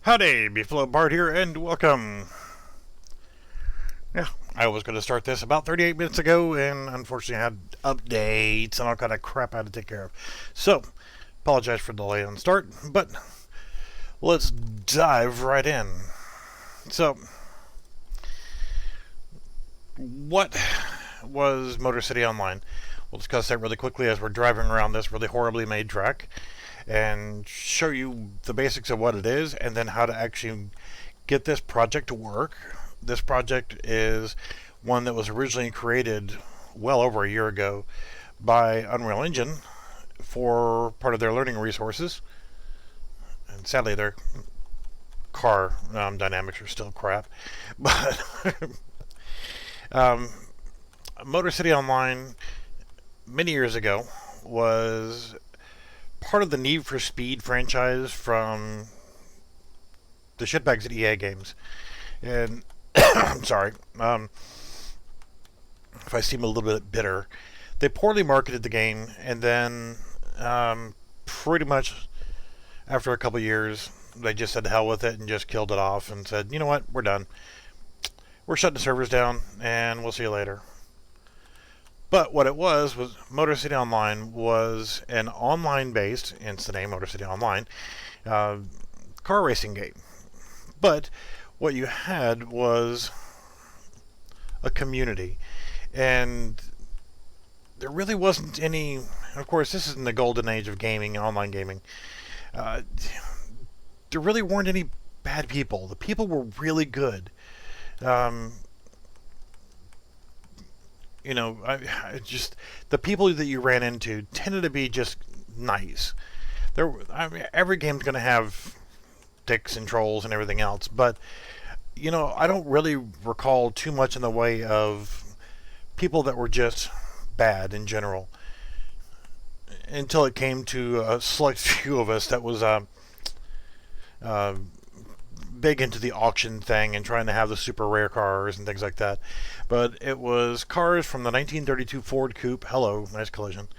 Howdy, Beefalo Bard here, and welcome. Yeah, I was going to start this about 38 minutes ago, and unfortunately I had updates and all kind of crap I had to take care of. So, apologize for the delay on start, but let's dive right in. So, what was Motor City Online? We'll discuss that really quickly as we're driving around this really horribly made track and show you the basics of what it is and then how to actually get this project to work. This project is one that was originally created well over a year ago by Unreal Engine for part of their learning resources. And sadly, their car dynamics are still crap. But Motor City Online, many years ago, was part of the Need for Speed franchise from the shitbags at EA Games. And I'm sorry if I seem a little bit bitter. They poorly marketed the game, and then pretty much after a couple years, they just said hell with it and just killed it off and said, you know what, we're done. We're shutting the servers down, and we'll see you later. But what it was Motor City Online was an online-based, hence the name Motor City Online, car racing game. But what you had was a community, and there really wasn't any. Of course, this is in the golden age of gaming, online gaming. There really weren't any bad people. The people were really good. Just the people that you ran into tended to be just nice. Every game's going to have dicks and trolls and everything else, but I don't really recall too much in the way of people that were just bad in general. Until it came to a select few of us that was big into the auction thing and trying to have the super rare cars and things like that. But it was cars from the 1932 Ford Coupe. Hello, nice collision.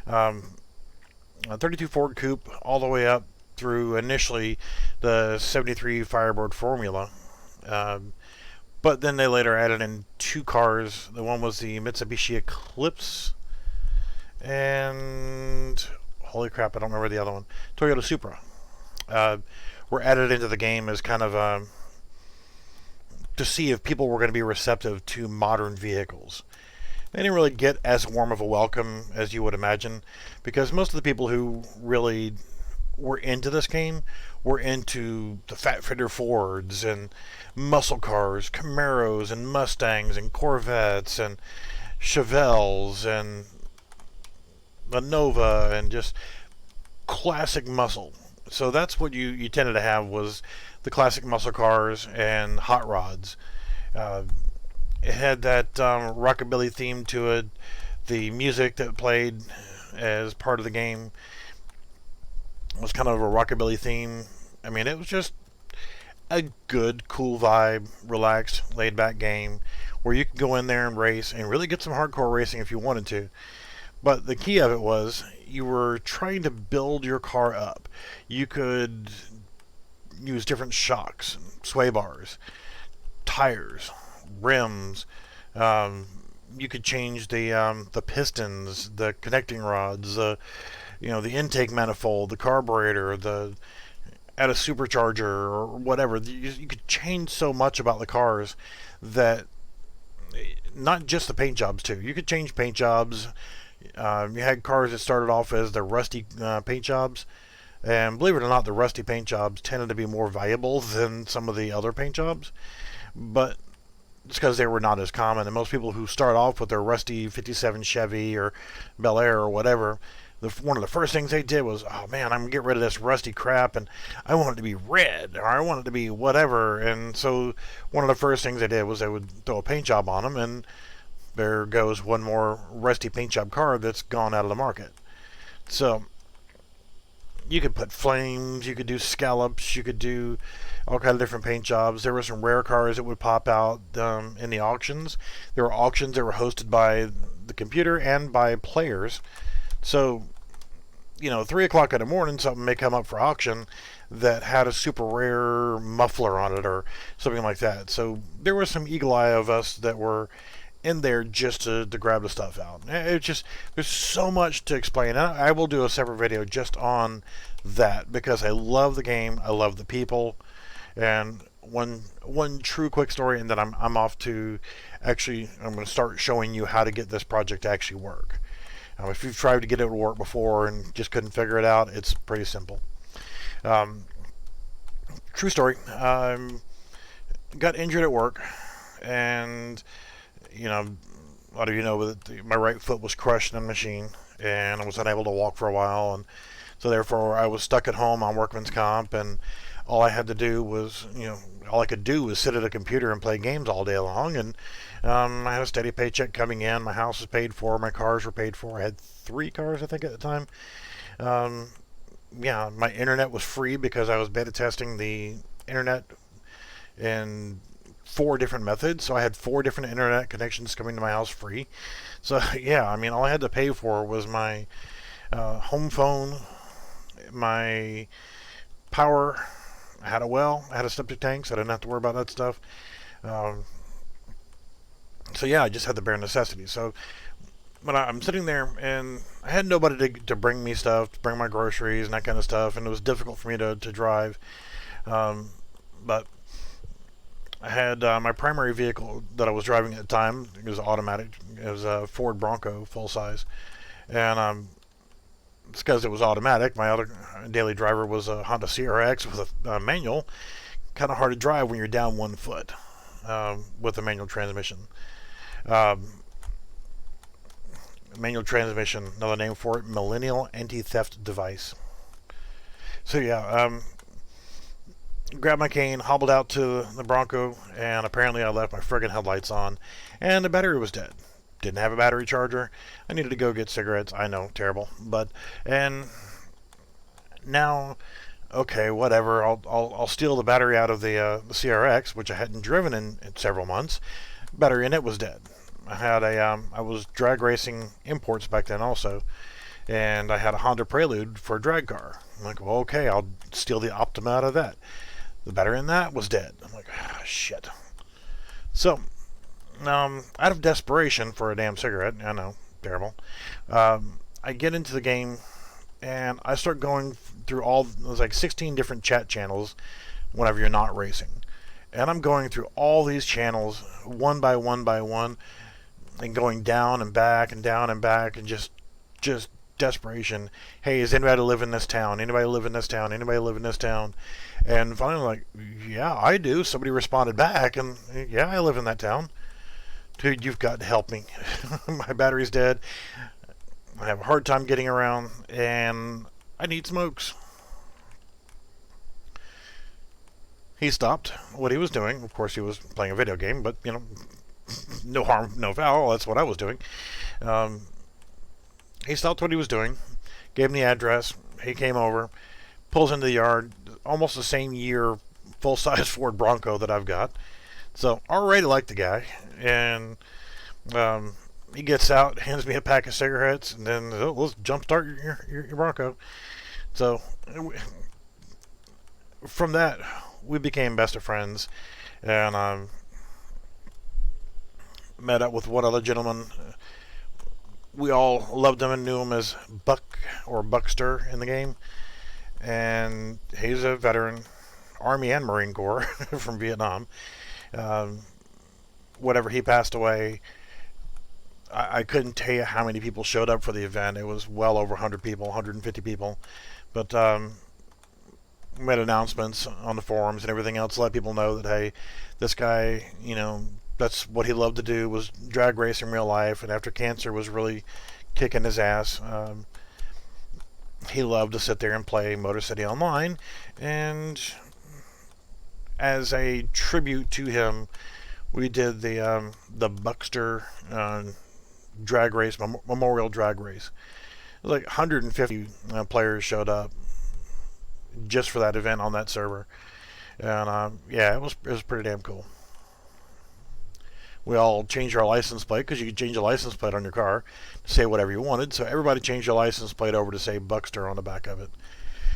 A 32 Ford Coupe all the way up through initially the 73 Firebird Formula. But then they later added in two cars. The one was the Mitsubishi Eclipse, and holy crap, I don't remember the other one. Toyota Supra. Were added into the game as kind of to see if people were going to be receptive to modern vehicles. They didn't really get as warm of a welcome as you would imagine, because most of the people who really were into this game were into the Fat Fender Fords and muscle cars, Camaros and Mustangs and Corvettes and Chevelles and the Nova and just classic muscle. So that's what you tended to have, was the classic muscle cars and hot rods. It had that rockabilly theme to it. The music that played as part of the game was kind of a rockabilly theme. I mean, it was just a good, cool vibe, relaxed, laid-back game where you could go in there and race and really get some hardcore racing if you wanted to. But the key of it was you were trying to build your car up. You could use different shocks, sway bars, tires, rims. You could change the pistons, the connecting rods, the intake manifold, the carburetor, add a supercharger or whatever. You could change so much about the cars that not just the paint jobs too. You could change paint jobs. You had cars that started off as the rusty paint jobs, and believe it or not, the rusty paint jobs tended to be more valuable than some of the other paint jobs, but it's because they were not as common. And most people who start off with their rusty 57 Chevy or Bel Air or whatever, one of the first things they did was, oh man, I'm going to get rid of this rusty crap, and I want it to be red, or I want it to be whatever. And so one of the first things they did was they would throw a paint job on them, and there goes one more rusty paint job car that's gone out of the market. So you could put flames, you could do scallops, you could do all kind of different paint jobs. There were some rare cars that would pop out in the auctions. There were auctions that were hosted by the computer and by players. So 3 o'clock in the morning, something may come up for auction that had a super rare muffler on it or something like that. So there was some eagle eye of us that were in there just to grab the stuff out. It's just, there's so much to explain. I will do a separate video just on that because I love the game, I love the people, and one true quick story, and then I'm off to actually, I'm going to start showing you how to get this project to actually work. If you've tried to get it to work before and just couldn't figure it out, it's pretty simple. True story. Got injured at work, and a lot of you know that my right foot was crushed in a machine, and I was unable to walk for a while, and so therefore I was stuck at home on workman's comp, and all I had to do was, all I could do was sit at a computer and play games all day long, and I had a steady paycheck coming in. My house was paid for. My cars were paid for. I had 3 cars, I think, at the time. My internet was free because I was beta testing the internet in 4 different methods. So I had 4 different internet connections coming to my house free. So, all I had to pay for was my home phone, my power. I had a well. I had a septic tank, so I didn't have to worry about that stuff. I just had the bare necessities. So when I'm sitting there, and I had nobody to bring me stuff, to bring my groceries and that kind of stuff, and it was difficult for me to drive. But I had my primary vehicle that I was driving at the time. It was automatic. It was a Ford Bronco, full size, and it's because it was automatic. My other daily driver was a Honda CRX with a manual. Kind of hard to drive when you're down 1 foot with a manual transmission. Manual transmission, another name for it, millennial anti-theft device. So grabbed my cane, hobbled out to the Bronco, and apparently I left my friggin' headlights on, and the battery was dead. Didn't have a battery charger. I needed to go get cigarettes. I know, terrible, and now, okay, whatever. I'll steal the battery out of the CRX, which I hadn't driven in several months. Battery in it was dead. I had I was drag racing imports back then also, and I had a Honda Prelude for a drag car. I'm like, well, okay, I'll steal the Optima out of that. The battery in that was dead. I'm like, shit. So, out of desperation for a damn cigarette, I know, terrible, I get into the game, and I start going through there's like 16 different chat channels whenever you're not racing. And I'm going through all these channels, one by one by one, and going down and back and down and back, and just desperation. Hey, is anybody live in this town? Anybody live in this town? Anybody live in this town? And finally, like, yeah, I do. Somebody responded back, and yeah, I live in that town. Dude, you've got to help me. My battery's dead. I have a hard time getting around, and I need smokes. He stopped what he was doing. Of course, he was playing a video game, but, no harm, no foul. That's what I was doing. He stopped what he was doing, gave him the address. He came over, pulls into the yard, almost the same year, full-size Ford Bronco that I've got. So, already like the guy. And he gets out, hands me a pack of cigarettes, and then, let's jumpstart your Bronco. So, from that, we became best of friends, and met up with one other gentleman. We all loved him and knew him as Buck or Buckster in the game, and he's a veteran, Army and Marine Corps from Vietnam. Whenever he passed away, I couldn't tell you how many people showed up for the event. It was well over 100 people, 150 people, but made announcements on the forums and everything else to let people know that, hey, this guy, that's what he loved to do, was drag race in real life, and after cancer was really kicking his ass, he loved to sit there and play Motor City Online, and as a tribute to him, we did the Buckster drag race, memorial drag race. Like 150 players showed up just for that event on that server, and it was pretty damn cool. We all changed our license plate, because you could change a license plate on your car to say whatever you wanted. So everybody changed their license plate over to say Buckster on the back of it.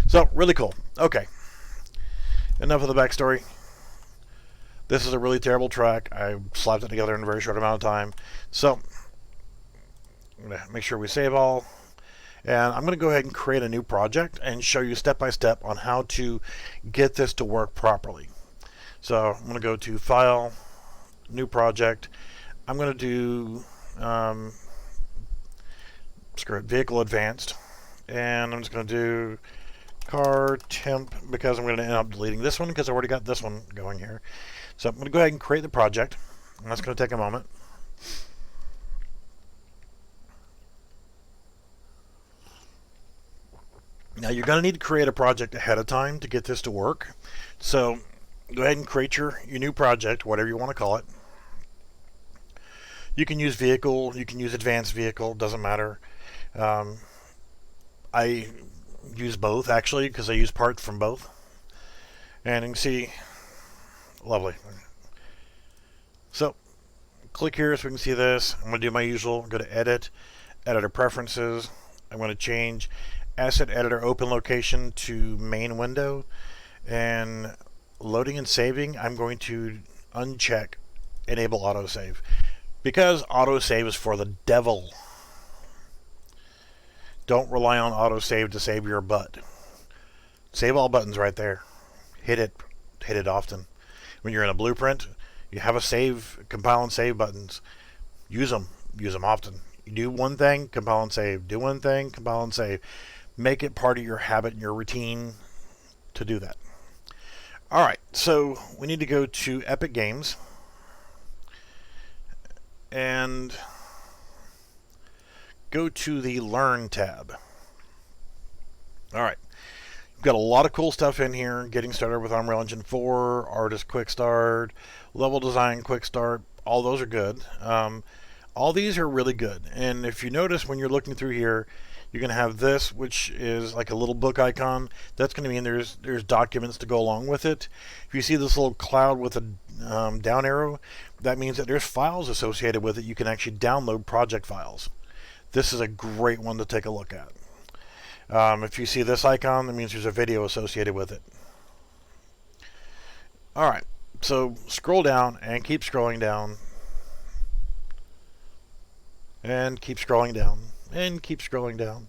So really cool. Okay, enough of the backstory. This is a really terrible track. I slapped it together in a very short amount of time. So I'm going to make sure we save all. And I'm going to go ahead and create a new project and show you step by step on how to get this to work properly. So I'm going to go to File, New Project. I'm going to do screw it, Vehicle Advanced. And I'm just going to do Car Temp, because I'm going to end up deleting this one because I already got this one going here. So I'm going to go ahead and create the project. And that's going to take a moment. Now you're going to need to create a project ahead of time to get this to work. So go ahead and create your new project, whatever you want to call it. You can use vehicle, you can use advanced vehicle, doesn't matter. I use both actually because I use parts from both. And you can see, lovely. So click here so we can see this. I'm going to do my usual, go to Edit, Editor Preferences. I'm going to change Asset Editor Open Location to Main Window, and loading and saving I'm going to uncheck Enable Autosave, because autosave is for the devil. Don't rely on autosave to save your butt. Save all buttons right there. Hit it often. When you're in a blueprint, you have a save, compile and save buttons. Use them often. You do one thing, compile and save. Do one thing, compile and save. Make it part of your habit and your routine to do that. Alright, so we need to go to Epic Games and go to the Learn tab. Alright, we've got a lot of cool stuff in here. Getting started with Unreal Engine 4, Artist Quick Start, Level Design Quick Start, all those are good. All these are really good, and if you notice when you're looking through here, you're going to have this, which is like a little book icon. That's going to mean there's documents to go along with it. If you see this little cloud with a down arrow, that means that there's files associated with it. You can actually download project files. This is a great one to take a look at. If you see this icon, that means there's a video associated with it. Alright, so scroll down and keep scrolling down. And keep scrolling down. And keep scrolling down.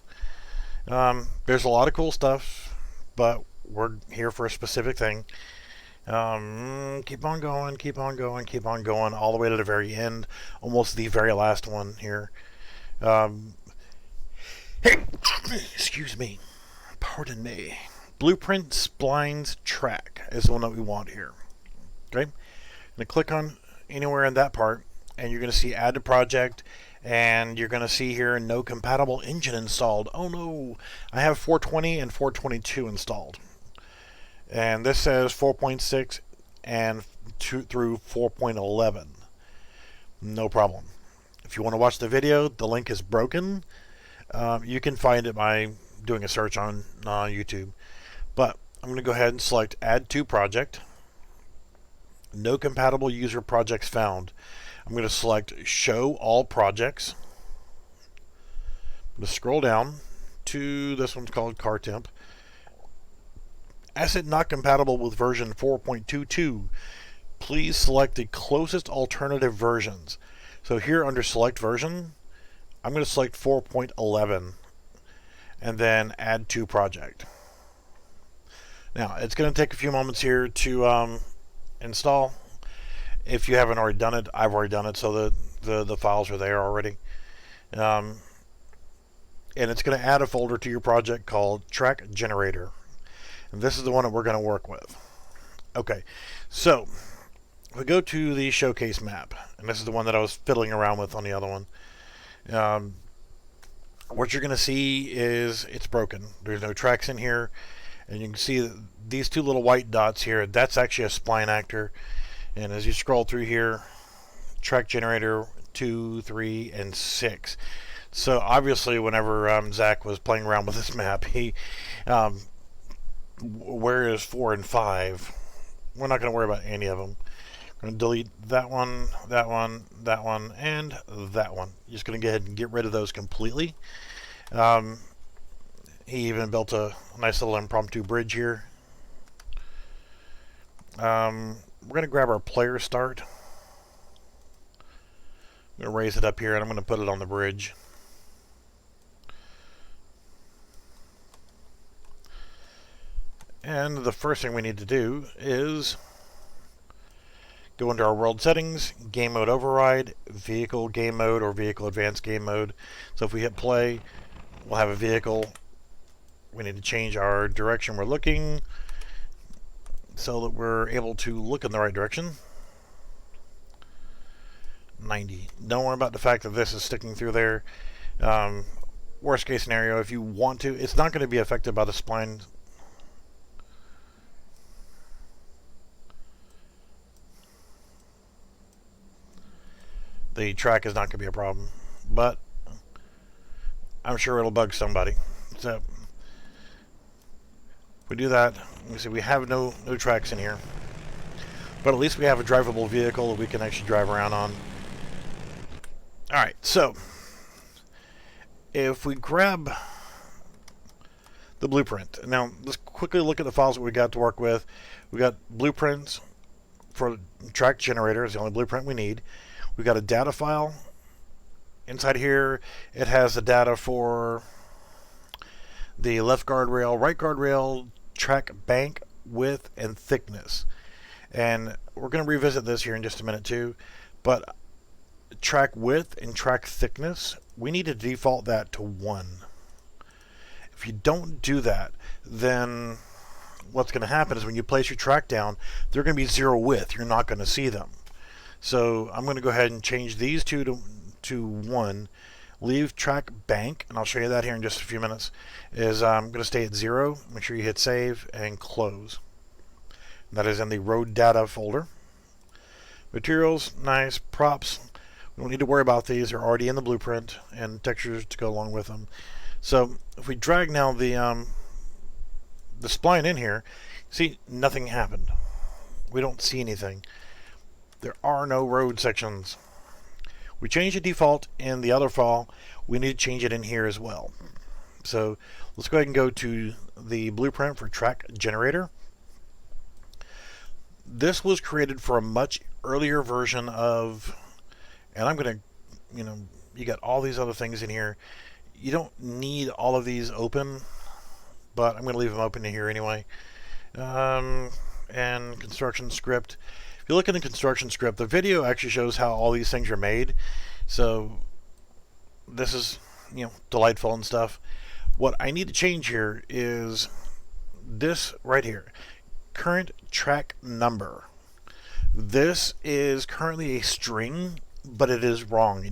There's a lot of cool stuff, but we're here for a specific thing. Keep on going, keep on going, keep on going, all the way to the very end, almost the very last one here. Excuse me, pardon me. Blueprint Splines Track is the one that we want here. Okay, I'm going to click on anywhere in that part, and you're going to see Add to Project. And you're going to see here no compatible engine installed. Oh no, I have 420 and 422 installed. And this says 4.6 and through 4.11. No problem. If you want to watch the video, the link is broken. You can find it by doing a search on YouTube. But I'm going to go ahead and select Add to Project. No compatible user projects found. I'm going to select Show All Projects. I'm going to scroll down to this one's called Car Temp. Asset not compatible with version 4.22. Please select the closest alternative versions. So here under Select Version, I'm going to select 4.11 and then Add to Project. Now, it's going to take a few moments here to install. If you haven't already done it, I've already done it, so the files are there already. And it's going to add a folder to your project called Track Generator. And this is the one that we're going to work with. Okay, so we go to the showcase map, and this is the one that I was fiddling around with on the other one. What you're going to see is it's broken. There's no tracks in here, and you can see these two little white dots here. That's actually a spline actor. And as you scroll through here, Track Generator 2, 3, and 6. So obviously, whenever Zach was playing around with this map, he where is 4 and 5? We're not going to worry about any of them. We're going to delete that one, that one, that one, and that one. Just going to go ahead and get rid of those completely. He even built a nice little impromptu bridge here. We're going to grab our player start. I'm going to raise it up here, and I'm going to put it on the bridge. And the first thing we need to do is go into our world settings, game mode override, vehicle game mode, or vehicle advanced game mode. So if we hit play, we'll have a vehicle. We need to change our direction we're looking so that we're able to look in the right direction. 90. Don't worry about the fact that this is sticking through there. Worst case scenario, if you want to, it's not going to be affected by the spline. The track is not going to be a problem, but I'm sure it'll bug somebody. So if we do that, you see we have no tracks in here, but at least we have a drivable vehicle that we can actually drive around on. Alright, so if we grab the blueprint, now let's quickly look at the files that we got to work with. We got blueprints for track generator, is the only blueprint we need. We got a data file inside here. It has the data for the left guardrail, right guardrail, track bank width and thickness. And we're going to revisit this here in just a minute too. But track width and track thickness, we need to default that to 1. If you don't do that, then what's going to happen is when you place your track down, they're going to be 0 width. You're not going to see them. So I'm going to go ahead and change these two to 1. Leave track bank, and I'll show you that here in just a few minutes, is I'm going to stay at 0. Make sure you hit save and close. That is in the road data folder. Materials, nice. Props, we don't need to worry about these. They're already in the blueprint, and textures to go along with them. So if we drag now the spline in here, see, nothing happened. We don't see anything. There are no road sections. We changed the default in the other file. We need to change it in here as well. So let's go ahead and go to the blueprint for track generator. This was created for a much earlier version of, and I'm going to, you got all these other things in here. You don't need all of these open, but I'm going to leave them open in here anyway. And construction script. If you look in the construction script, the video actually shows how all these things are made. So this is, delightful and stuff. What I need to change here is this right here. Current track number. This is currently a string, but it is wrong.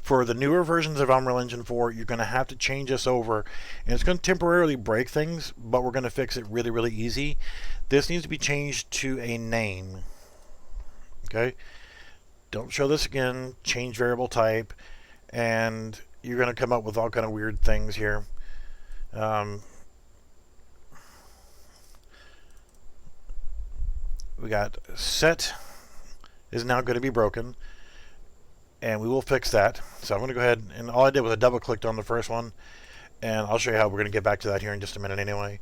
For the newer versions of Unreal Engine 4, you're going to have to change this over, and it's going to temporarily break things, but we're going to fix it really, really easy. This needs to be changed to a name. Okay? Don't show this again. Change variable type, and you're going to come up with all kind of weird things here. We got set is now going to be broken, and we will fix that. So I'm going to go ahead, and all I did was I double clicked on the first one, and I'll show you how we're going to get back to that here in just a minute anyway.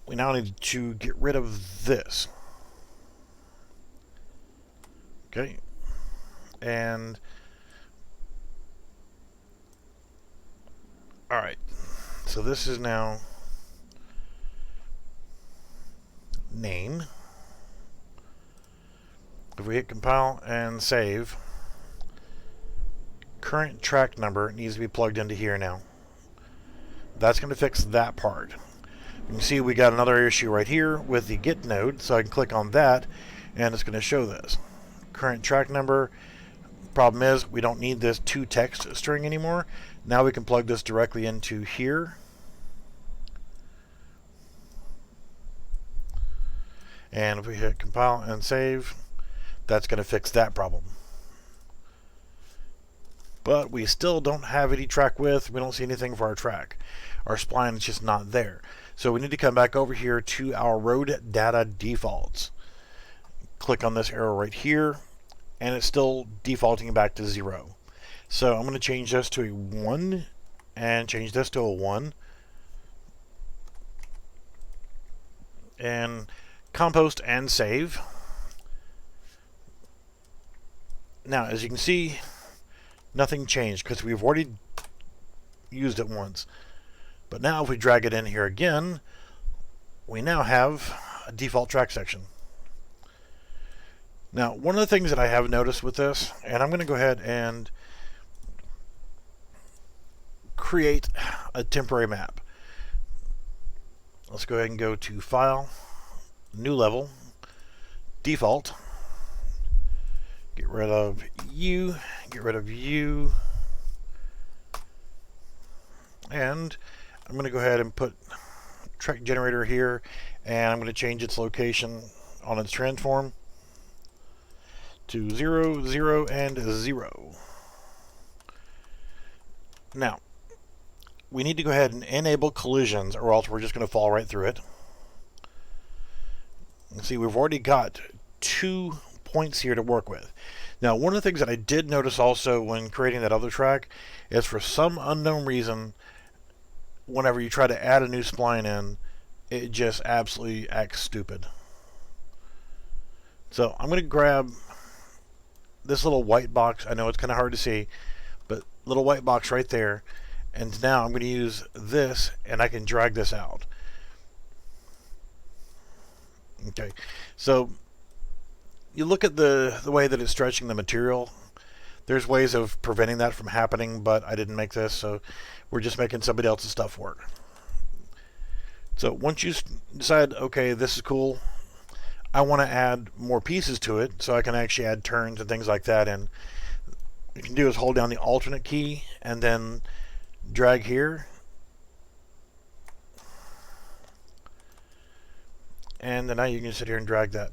We now need to get rid of this. Okay, and alright, so this is now name. If we hit compile and save, current track number needs to be plugged into here now. That's going to fix that part. You can see we got another issue right here with the get node, so I can click on that and it's going to show this. Current track number. Problem is we don't need this to text string anymore. Now we can plug this directly into here. And if we hit compile and save, that's going to fix that problem. But we still don't have any track width. We don't see anything for our track. Our spline is just not there. So we need to come back over here to our road data defaults. click on this arrow right here, and it's still defaulting back to 0. So I'm going to change this to a 1 and change this to a 1. And compost and save. Now, as you can see, nothing changed because we've already used it once. But now if we drag it in here again, we now have a default track section. Now, one of the things that I have noticed with this, and I'm going to go ahead and create a temporary map. Let's go ahead and go to File, New Level, Default. Get rid of you, get rid of you. And I'm going to go ahead and put track generator here, and I'm going to change its location on its transform to 0, 0, and 0. Now, we need to go ahead and enable collisions, or else we're just going to fall right through it. You see, we've already got 2 points here to work with. Now, one of the things that I did notice also when creating that other track is, for some unknown reason, whenever you try to add a new spline in, it just absolutely acts stupid. So I'm going to grab this little white box. I know it's kind of hard to see, but little white box right there. And now I'm going to use this, and I can drag this out. Okay, so you look at the way that it's stretching the material. There's ways of preventing that from happening, but I didn't make this, so we're just making somebody else's stuff work. So once you decide, okay, this is cool, I want to add more pieces to it, so I can actually add turns and things like that. And what you can do is hold down the alternate key and then drag here, and then now you can sit here and drag that.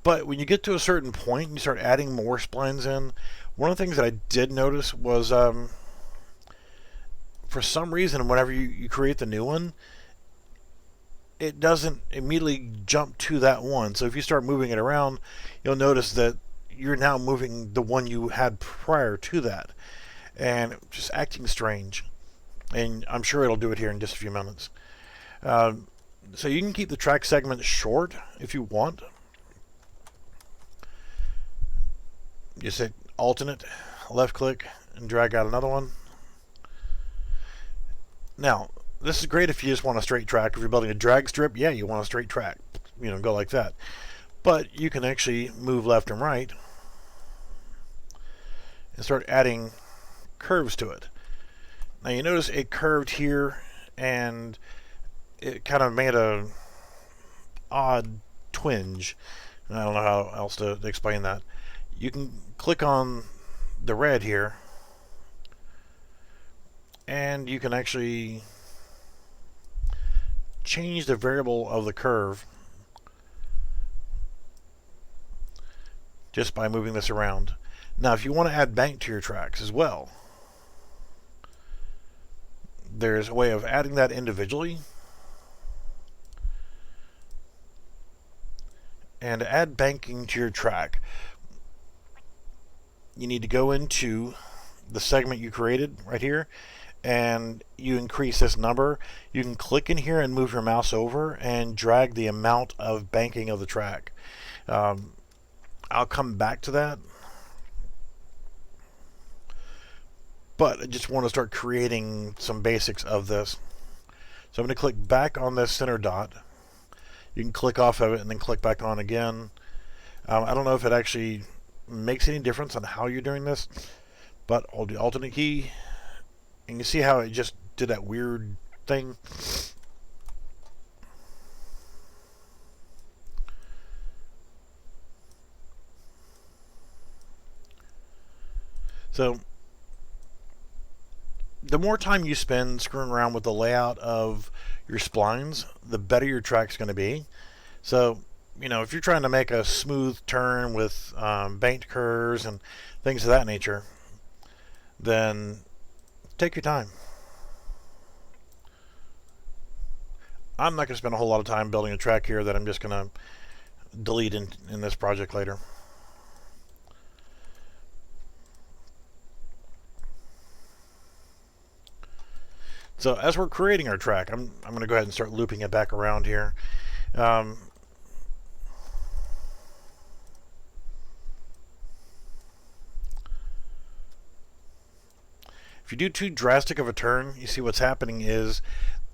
But when you get to a certain point and you start adding more splines in, one of the things that I did notice was, for some reason, whenever you create the new one, it doesn't immediately jump to that one. So if you start moving it around, you'll notice that you're now moving the one you had prior to that, and just acting strange. And I'm sure it'll do it here in just a few minutes. So you can keep the track segment short if you want. Just hit alternate, left click, and drag out another one. Now, this is great if you just want a straight track. If you're building a drag strip, yeah, you want a straight track. Go like that. But you can actually move left and right and start adding curves to it. Now you notice it curved here, and it kind of made a odd twinge. And I don't know how else to explain that. You can click on the red here, and you can actually change the variable of the curve just by moving this around. Now, if you want to add bank to your tracks as well, there's a way of adding that individually. And to add banking to your track, you need to go into the segment you created right here, and you increase this number. You can click in here and move your mouse over and drag the amount of banking of the track. I'll come back to that, but I just want to start creating some basics of this. So I'm going to click back on this center dot. You can click off of it and then click back on again. I don't know if it actually makes any difference on how you're doing this, but hold the alternate key, and you see how it just did that weird thing. So the more time you spend screwing around with the layout of your splines, the better your track's going to be. So, if you're trying to make a smooth turn with banked curves and things of that nature, then take your time. I'm not going to spend a whole lot of time building a track here that I'm just going to delete in this project later. So as we're creating our track, I'm going to go ahead and start looping it back around here. If you do too drastic of a turn, you see what's happening is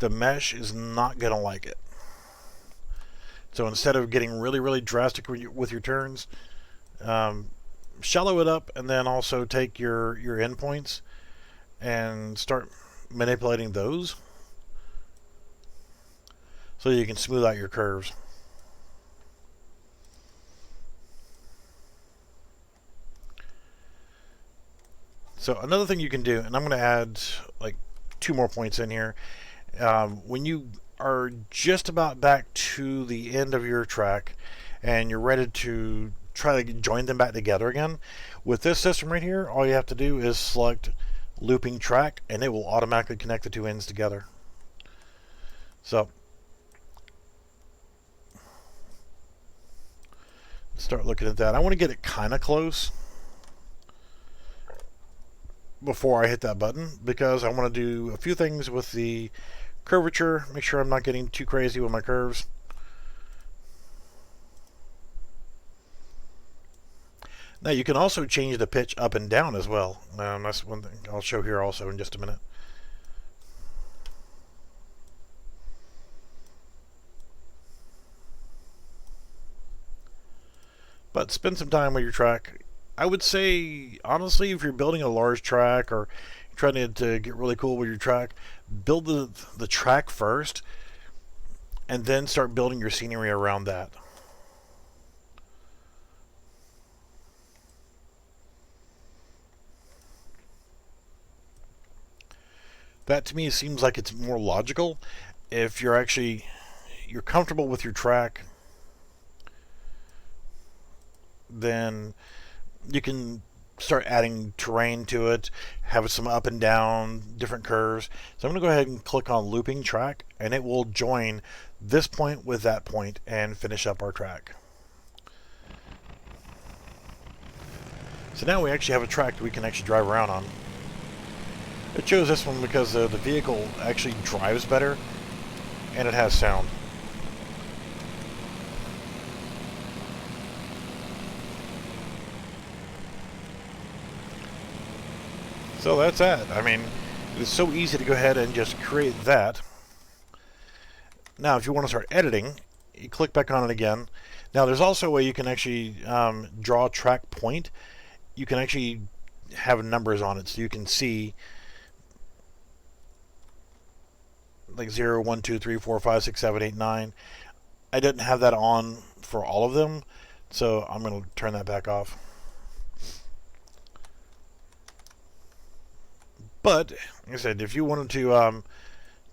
the mesh is not going to like it. So instead of getting really, really drastic with your turns, shallow it up, and then also take your endpoints and start manipulating those so you can smooth out your curves. So another thing you can do, and I'm going to add like 2 more points in here. When you are just about back to the end of your track and you're ready to try to join them back together again, with this system right here, all you have to do is select looping track and it will automatically connect the 2 ends together. So start looking at that. I want to get it kind of close before I hit that button because I want to do a few things with the curvature, make sure I'm not getting too crazy with my curves. Now you can also change the pitch up and down as well. That's one thing I'll show here also in just a minute. But spend some time with your track. I would say, honestly, if you're building a large track or you're trying to get really cool with your track, build the track first and then start building your scenery around that. That to me seems like it's more logical. If you're comfortable with your track, then you can start adding terrain to it, have some up and down, different curves. So I'm going to go ahead and click on looping track, and it will join this point with that point and finish up our track. So now we actually have a track that we can actually drive around on. I chose this one because the vehicle actually drives better and it has sound. So that's that. I mean, it's so easy to go ahead and just create that. Now, if you want to start editing, you click back on it again. Now, there's also a way you can actually draw a track point. You can actually have numbers on it, so you can see like 0, 1, 2, 3, 4, 5, 6, 7, 8, 9. I didn't have that on for all of them, so I'm going to turn that back off. But, like I said, if you wanted to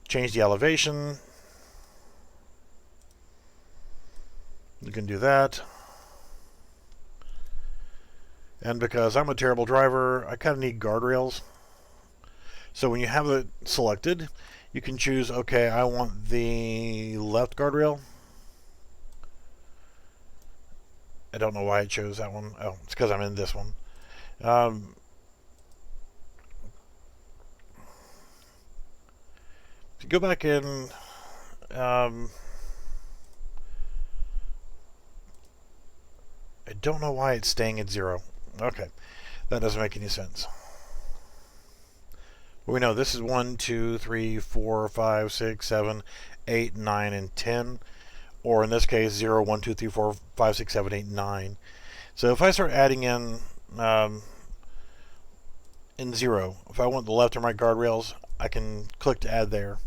change the elevation, you can do that. And because I'm a terrible driver, I kind of need guardrails. So when you have it selected, you can choose, okay, I want the left guardrail. I don't know why I chose that one. Oh, it's because I'm in this one. To go back in, I don't know why it's staying at 0. Okay, that doesn't make any sense. We know this is 1, 2, 3, 4, 5, 6, 7, 8, 9, and 10. Or in this case, 0, 1, 2, 3, 4, 5, 6, 7, 8, 9. So if I start adding in 0, if I want the left and right guardrails, I can click to add there.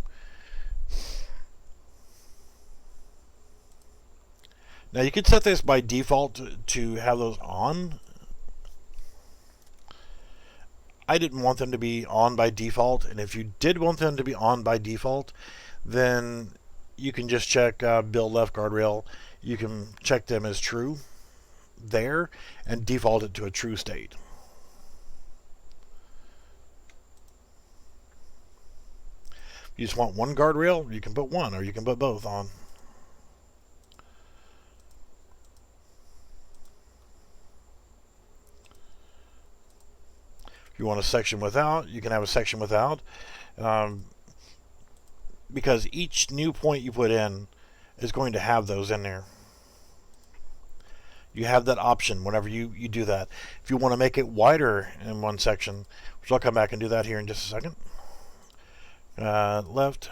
Now you could set this by default to have those on. I didn't want them to be on by default, and if you did want them to be on by default, then you can just check build left guardrail. You can check them as true there and default it to a true state. If you just want one guardrail, you can put one, or you can put both on. If you want a section without, you can have a section without. Because each new point you put in is going to have those in there. You have that option whenever you do that. If you want to make it wider in one section, which I'll come back and do that here in just a second. Left,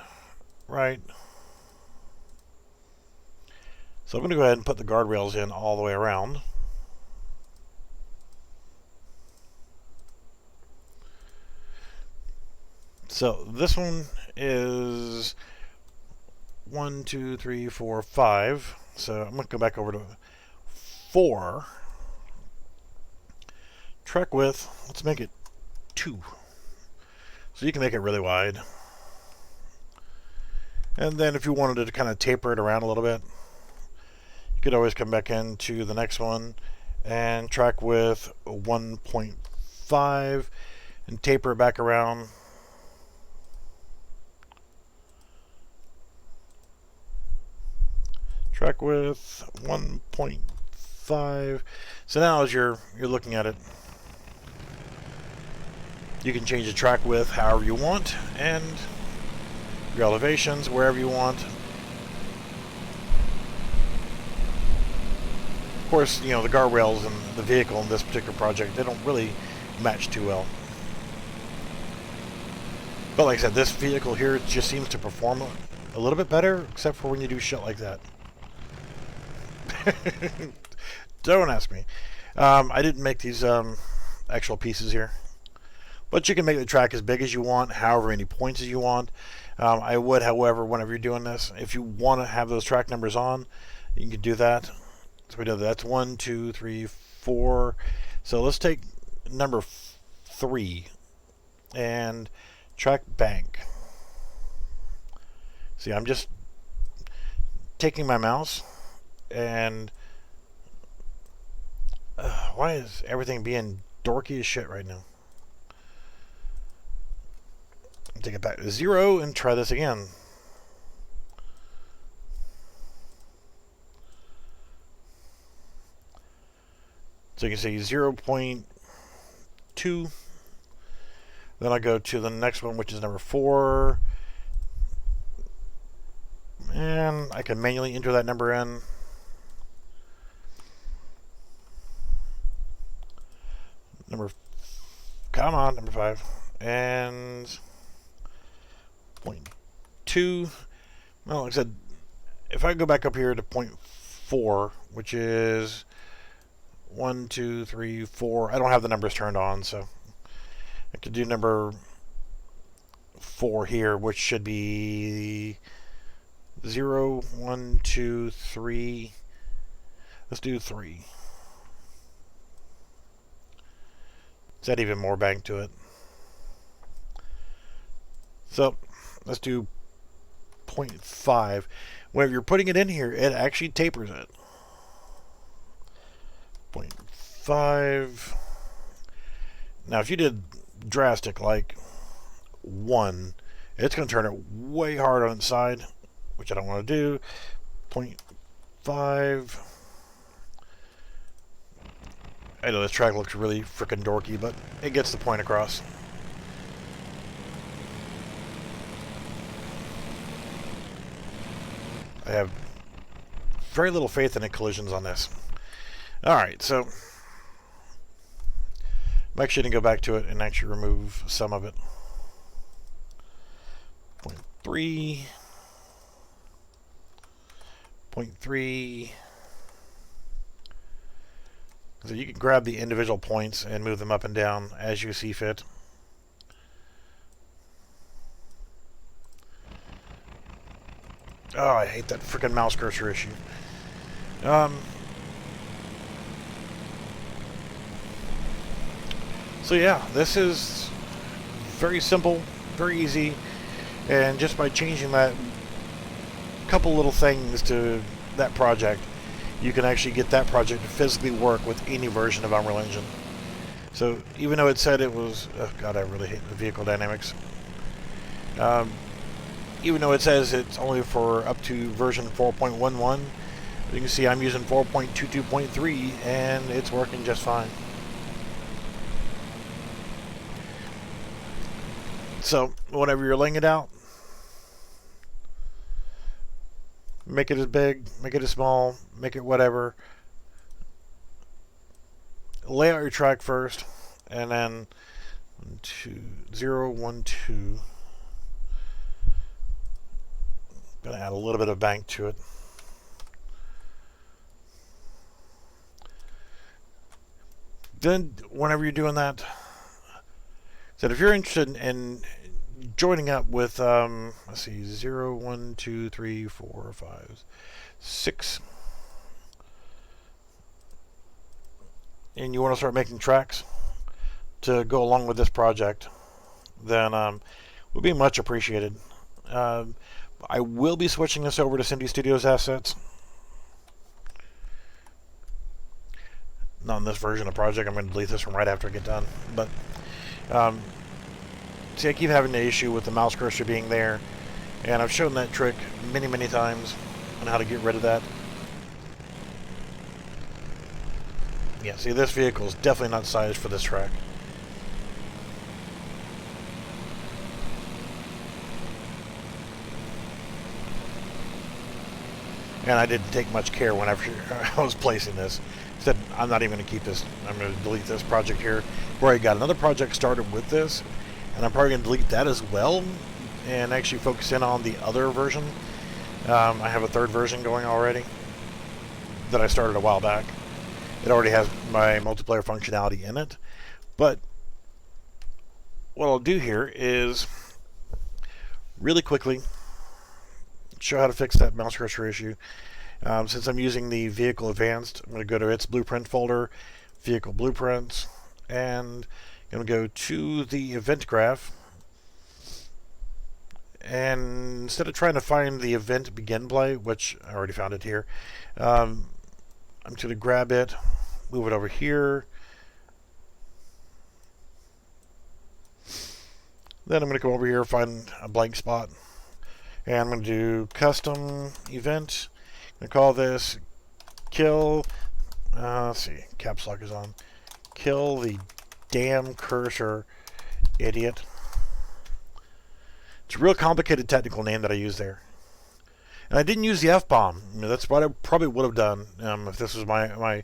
right. So I'm going to go ahead and put the guardrails in all the way around. So this one is 1, 2, 3, 4, 5. So I'm going to go back over to 4. Track width, let's make it 2. So you can make it really wide. And then if you wanted to kind of taper it around a little bit, you could always come back into the next one and track width 1.5 and taper it back around. Track width 1.5. So now as you're looking at it, you can change the track width however you want and your elevations wherever you want. Of course, you know, the guardrails and the vehicle in this particular project, they don't really match too well. But like I said, this vehicle here just seems to perform a little bit better, except for when you do shit like that. Don't ask me. I didn't make these actual pieces here, but you can make the track as big as you want, however many points as you want. I would, however, whenever you're doing this, if you want to have those track numbers on, you can do that. So we know that's 1, 2, 3, 4. So let's take number 3 and track bank. See, I'm just taking my mouse and why is everything being dorky as shit right now? Take it back to 0 and try this again. So you can see 0.2. Then I go to the next one, which is number 4. And I can manually enter that number in. Come on, number 5. And 0.2. Well, like I said, if I go back up here to 0.4, which is 1, 2, 3, 4. I don't have the numbers turned on, so I could do number 4 here, which should be 0, 1, 2, 3. Let's do 3. Is that even more bang to it? So let's do 0.5. Whenever you're putting it in here, it actually tapers it. 0.5. Now, if you did drastic like 1, it's going to turn it way hard on its side, which I don't want to do. 0.5. I know this track looks really freaking dorky, but it gets the point across. I have very little faith in the collisions on this. Alright, so I'm actually going to go back to it and actually remove some of it. 0.3. 0.3. So you can grab the individual points and move them up and down as you see fit. Oh, I hate that freaking mouse cursor issue. So yeah, this is very simple, very easy, and just by changing that couple little things to that project, you can actually get that project to physically work with any version of Unreal Engine. So even though it said it was, oh god, I really hate the vehicle dynamics. Even though it says it's only for up to version 4.11, you can see I'm using 4.22.3 and it's working just fine. So whenever you're laying it out, make it as big, make it as small, make it whatever. Lay out your track first, and then 0, 1, 2. Gonna add a little bit of bank to it. Then, whenever you're doing that, so if you're interested in joining up with, let's see, 0, 1, 2, 3, 4, 5, 6, and you want to start making tracks to go along with this project, then would be much appreciated. I will be switching this over to Cindy Studios assets. Not in this version of the project. I'm going to delete this one right after I get done. But see, I keep having the issue with the mouse cursor being there, and I've shown that trick many, many times on how to get rid of that. Yeah, see, this vehicle is definitely not sized for this track. And I didn't take much care whenever I was placing this. Said, I'm not even going to keep this. I'm going to delete this project here. Where I got another project started with this, and I'm probably going to delete that as well, and actually focus in on the other version. I have a third version going already that I started a while back. It already has my multiplayer functionality in it. But what I'll do here is really quickly show how to fix that mouse cursor issue. Since I'm using the Vehicle Advanced, I'm going to go to its Blueprint folder, Vehicle Blueprints, and I'm going to go to the event graph. And instead of trying to find the event begin play, which I already found it here, I'm just going to grab it, move it over here. Then I'm going to come over here, find a blank spot, and I'm going to do custom event. I'm going to call this kill, let's see, caps lock is on, kill the damn cursor, idiot. It's a real complicated technical name that I use there. And I didn't use the F-bomb. I mean, that's what I probably would have done if this was my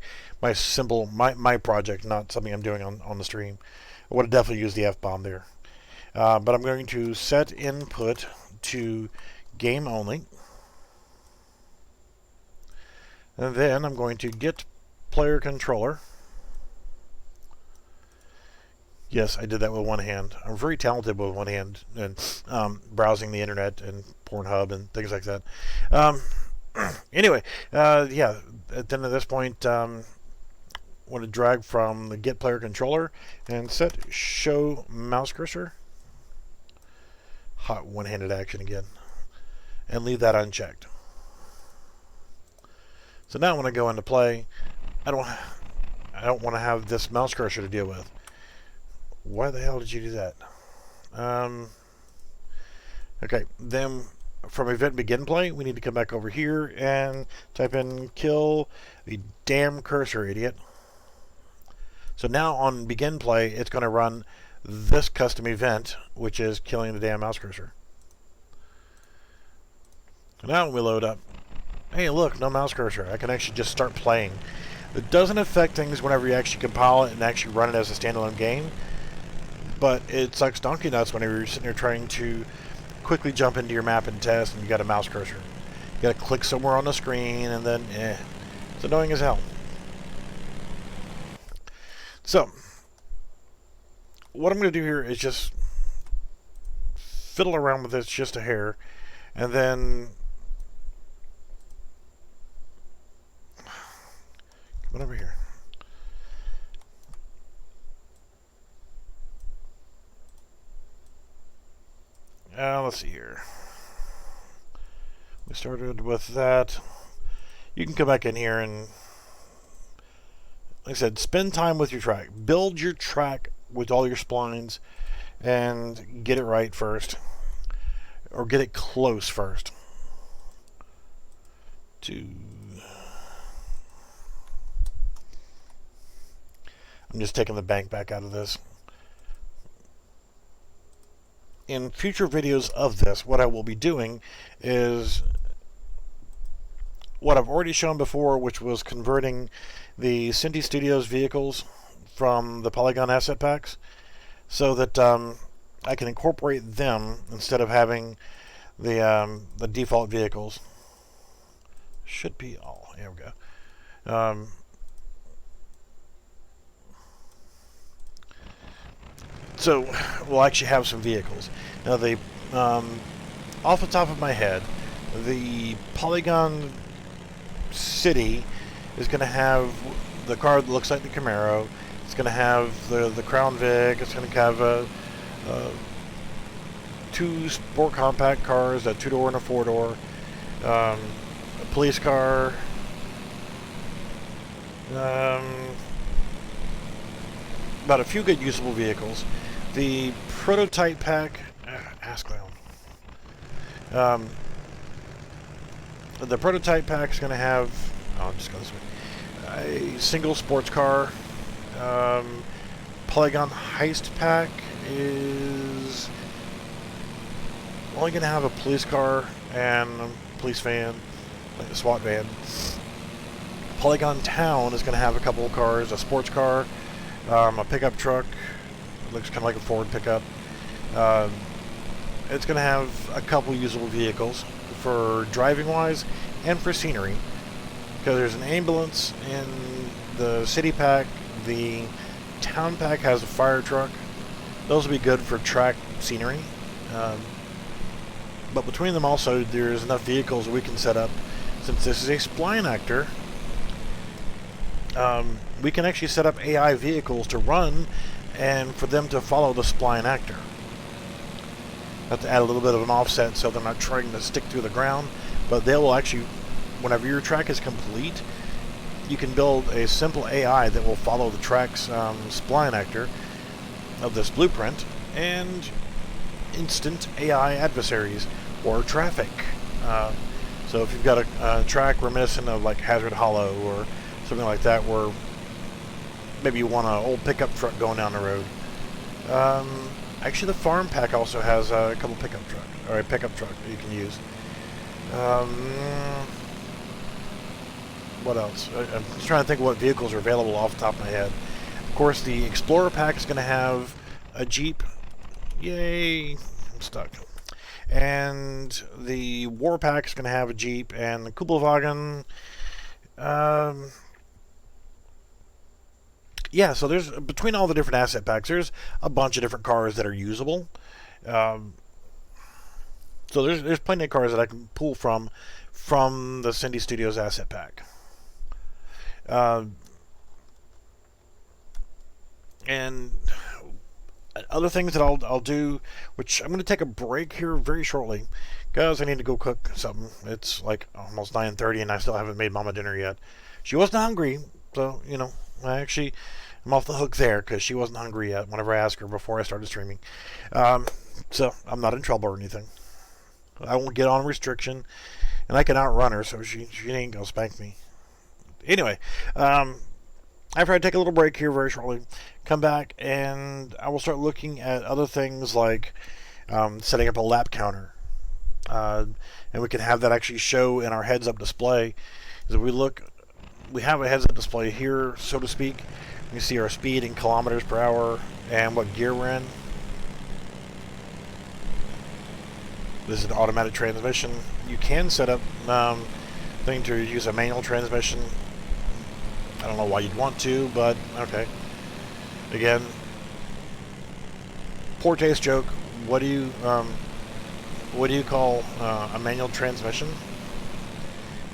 symbol, my project, not something I'm doing on the stream. I would have definitely used the F-bomb there. But I'm going to set input to game only. And then I'm going to get player controller. Yes, I did that with one hand. I'm very talented with one hand and browsing the internet and Pornhub and things like that. Anyway, yeah, at the end of this point, I want to drag from the get player controller and set show mouse cursor. Hot one-handed action again. And leave that unchecked. So now when I go into play, I don't want to have this mouse cursor to deal with. Why the hell did you do that? Okay, then from event begin play, we need to come back over here and type in kill the damn cursor, idiot. So now on begin play, it's going to run this custom event, which is killing the damn mouse cursor. Now when we load up, hey look, no mouse cursor. I can actually just start playing. It doesn't affect things whenever you actually compile it and actually run it as a standalone game, but it sucks donkey nuts whenever you're sitting there trying to quickly jump into your map and test and you got a mouse cursor. You got to click somewhere on the screen and then it's annoying as hell. So what I'm going to do here is just fiddle around with this just a hair, and then come on over here. Let's see here. We started with that. You can come back in here and, like I said, spend time with your track. Build your track with all your splines and get it right first. Or get it close first. I'm just taking the bank back out of this. in future videos of this, what I will be doing is what I've already shown before, which was converting the Cindy Studios vehicles from the Polygon asset packs so that I can incorporate them instead of having the default vehicles. Should be all. Here we go. So we'll actually have some vehicles. Now, off the top of my head, the Polygon City is going to have the car that looks like the Camaro. It's going to have the Crown Vic. It's going to have two sport compact cars, a 2-door and a 4-door, a police car, about a few good usable vehicles. The prototype pack, ask Leon. The prototype pack is going to have, I'll just go this way, a single sports car. Polygon Heist pack is only going to have a police car and a police van, like a SWAT van. Polygon Town is going to have a couple of cars, a sports car, a pickup truck. It looks kind of like a Ford pickup. It's going to have a couple usable vehicles for driving wise and for scenery, because there's an ambulance in the city pack. The town pack has a fire truck. Those will be good for track scenery, but between them also there's enough vehicles we can set up. Since this is a Spline actor, we can actually set up AI vehicles to run and for them to follow the Spline actor. Have to add a little bit of an offset so they're not trying to stick through the ground, but they will actually, whenever your track is complete, you can build a simple AI that will follow the track's Spline actor of this blueprint and instant AI adversaries or traffic. So if you've got a track reminiscent of like Hazard Hollow or something like that, where maybe you want an old pickup truck going down the road. Actually, the farm pack also has a couple pickup trucks, or a pickup truck that you can use. What else? I'm just trying to think of what vehicles are available off the top of my head. Of course, the Explorer pack is going to have a Jeep. Yay! I'm stuck. And the War pack is going to have a Jeep, and the Kugelwagen. Yeah, so there's, between all the different asset packs, there's a bunch of different cars that are usable. So there's plenty of cars that I can pull from the Cindy Studios asset pack. And other things that I'll do, which I'm going to take a break here very shortly, because I need to go cook something. It's like almost 9:30 and I still haven't made Mama dinner yet. She wasn't hungry, so, you know, I'm off the hook there because she wasn't hungry yet whenever I asked her before I started streaming. So I'm not in trouble or anything. I won't get on restriction, and I can outrun her, so she ain't gonna spank me. Anyway, after I take a little break here very shortly, come back and I will start looking at other things like setting up a lap counter, and we can have that actually show in our heads-up display. As we have a heads-up display here, so to speak. You see our speed in kilometers per hour and what gear we're in. This is an automatic transmission. You can set up thing to use a manual transmission. I don't know why you'd want to, but okay. Again, poor taste joke. What do you call a manual transmission?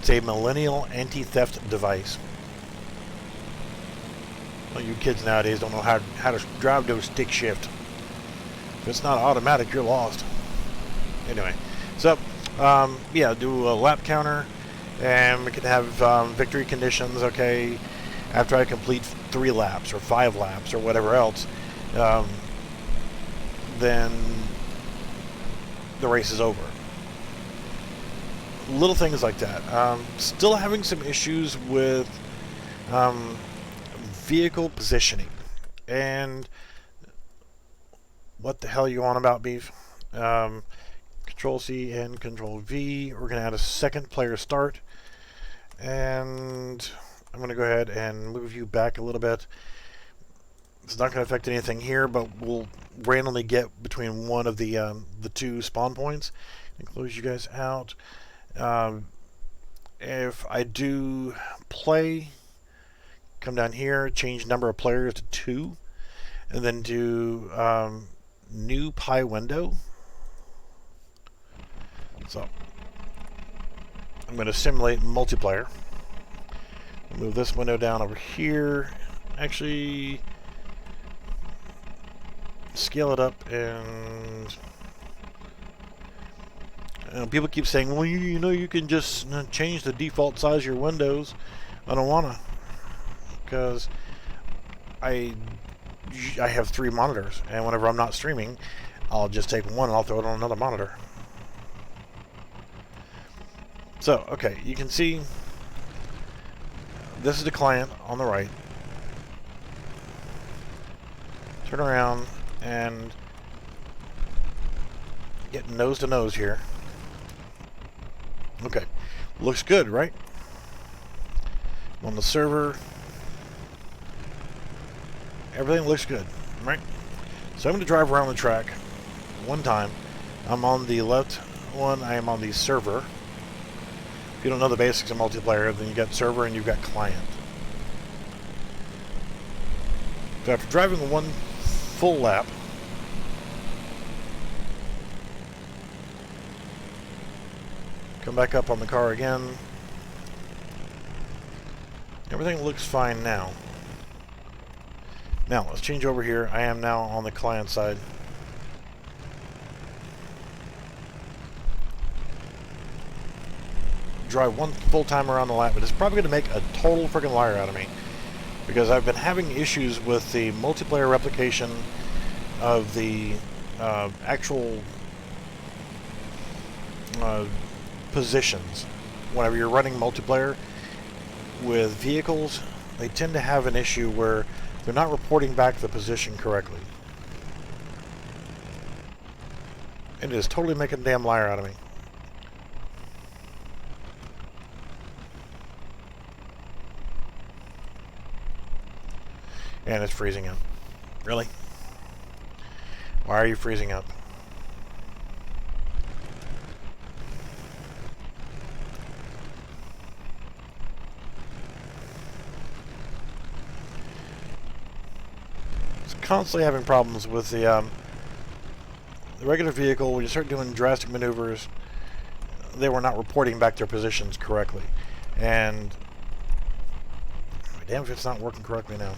It's a millennial anti-theft device. Well, you kids nowadays don't know how to drive to a stick shift. If it's not automatic, you're lost. Anyway, so yeah, do a lap counter, and we can have victory conditions. Okay, after I complete 3 laps or 5 laps or whatever else, then the race is over. Little things like that. Still having some issues with vehicle positioning. And what the hell are you on about, Beef? Control C and Control V. We're going to add a second player start. And I'm going to go ahead and move you back a little bit. It's not going to affect anything here, but we'll randomly get between one of the two spawn points. And close you guys out. If I do play, come down here, change number of players to 2, and then do new pie window. So I'm going to simulate multiplayer. Move this window down over here. Actually, scale it up, and people keep saying, well, you know, you can just change the default size of your windows. I don't want to, because I have 3 monitors, and whenever I'm not streaming, I'll just take one and I'll throw it on another monitor. So, okay, you can see this is the client on the right. Turn around and get nose to nose here. Okay, looks good, right? On the server, everything looks good, right? So I'm going to drive around the track one time. I'm on the left one, I am on the server. If you don't know the basics of multiplayer, then you've got server and you've got client. So after driving one full lap, come back up on the car again. Everything looks fine now. Now let's change over here. I am now on the client side. Drive one full time around the lap, but it's probably going to make a total freaking liar out of me, because I've been having issues with the multiplayer replication of the actual positions. Whenever you're running multiplayer with vehicles, they tend to have an issue where they're not reporting back the position correctly. It is totally making a damn liar out of me. And it's freezing up. Really? Why are you freezing up? It's constantly having problems with the regular vehicle. When you start doing drastic maneuvers, they were not reporting back their positions correctly. And damn if it's not working correctly now.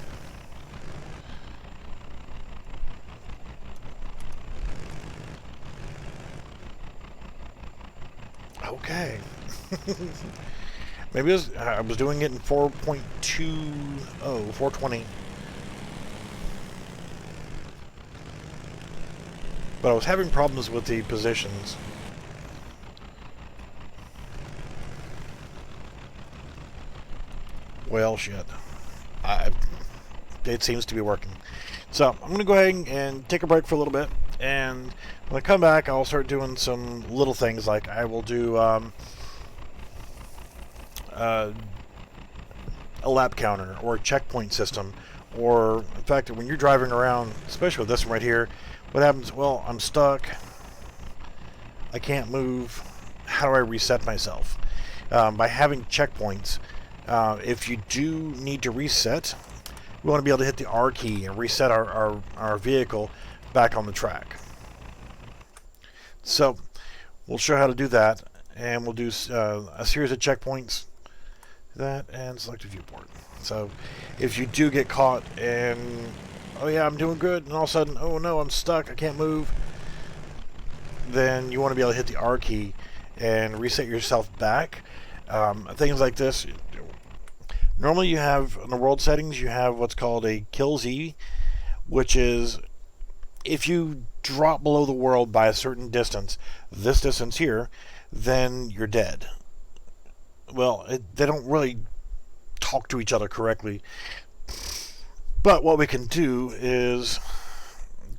Okay. Maybe I was doing it in 4.20, 420. But I was having problems with the positions. Well, shit. It seems to be working. So I'm going to go ahead and take a break for a little bit. And when I come back, I'll start doing some little things, like I will do a lap counter or a checkpoint system. Or, in fact, when you're driving around, especially with this one right here, what happens? Well, I'm stuck. I can't move. How do I reset myself? By having checkpoints, if you do need to reset, we want to be able to hit the R key and reset our vehicle back on the track. So we'll show how to do that, and we'll do a series of checkpoints. That and select a viewport. So if you do get caught and, oh yeah, I'm doing good, and all of a sudden, oh no, I'm stuck, I can't move, then you want to be able to hit the R key and reset yourself back. Things like this. Normally you have, in the world settings, you have what's called a kill Z, which is if you drop below the world by a certain distance, this distance here, then you're dead. Well, they don't really talk to each other correctly. But what we can do is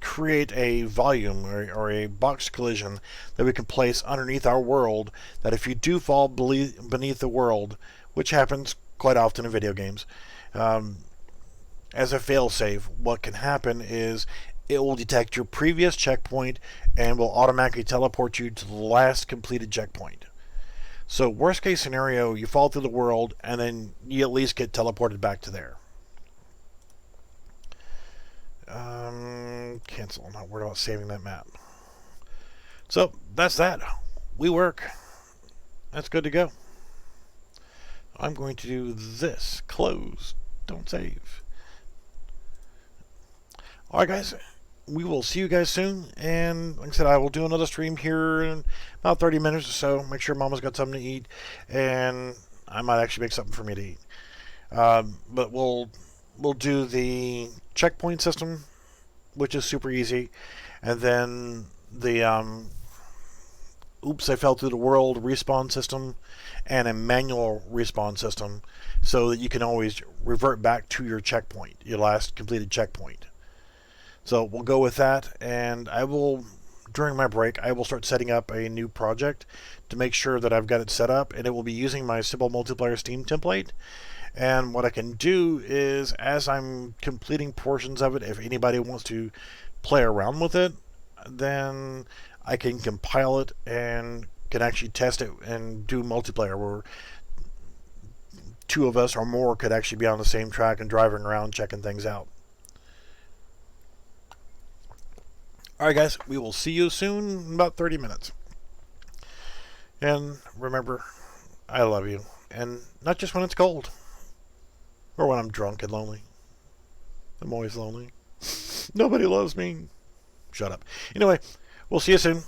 create a volume or a box collision that we can place underneath our world, that if you do fall beneath the world, which happens quite often in video games, as a failsafe, what can happen is it will detect your previous checkpoint and will automatically teleport you to the last completed checkpoint. So worst case scenario, you fall through the world and then you at least get teleported back to there. Cancel. I'm not worried about saving that map. So that's that. We work. That's good to go. I'm going to do this. Close. Don't save. Alright guys, we will see you guys soon, and like I said, I will do another stream here in about 30 minutes or so. Make sure Mama's got something to eat, and I might actually make something for me to eat. But we'll do the checkpoint system, which is super easy, and then the oops, I fell through the world respawn system, and a manual respawn system, so that you can always revert back to your checkpoint, your last completed checkpoint. So we'll go with that, and I will, during my break, I will start setting up a new project to make sure that I've got it set up, and it will be using my Simple Multiplayer Steam template. And what I can do is, as I'm completing portions of it, if anybody wants to play around with it, then I can compile it and can actually test it and do multiplayer, where two of us or more could actually be on the same track and driving around checking things out. Alright guys, we will see you soon in about 30 minutes. And remember, I love you. And not just when it's cold. Or when I'm drunk and lonely. I'm always lonely. Nobody loves me. Shut up. Anyway, we'll see you soon.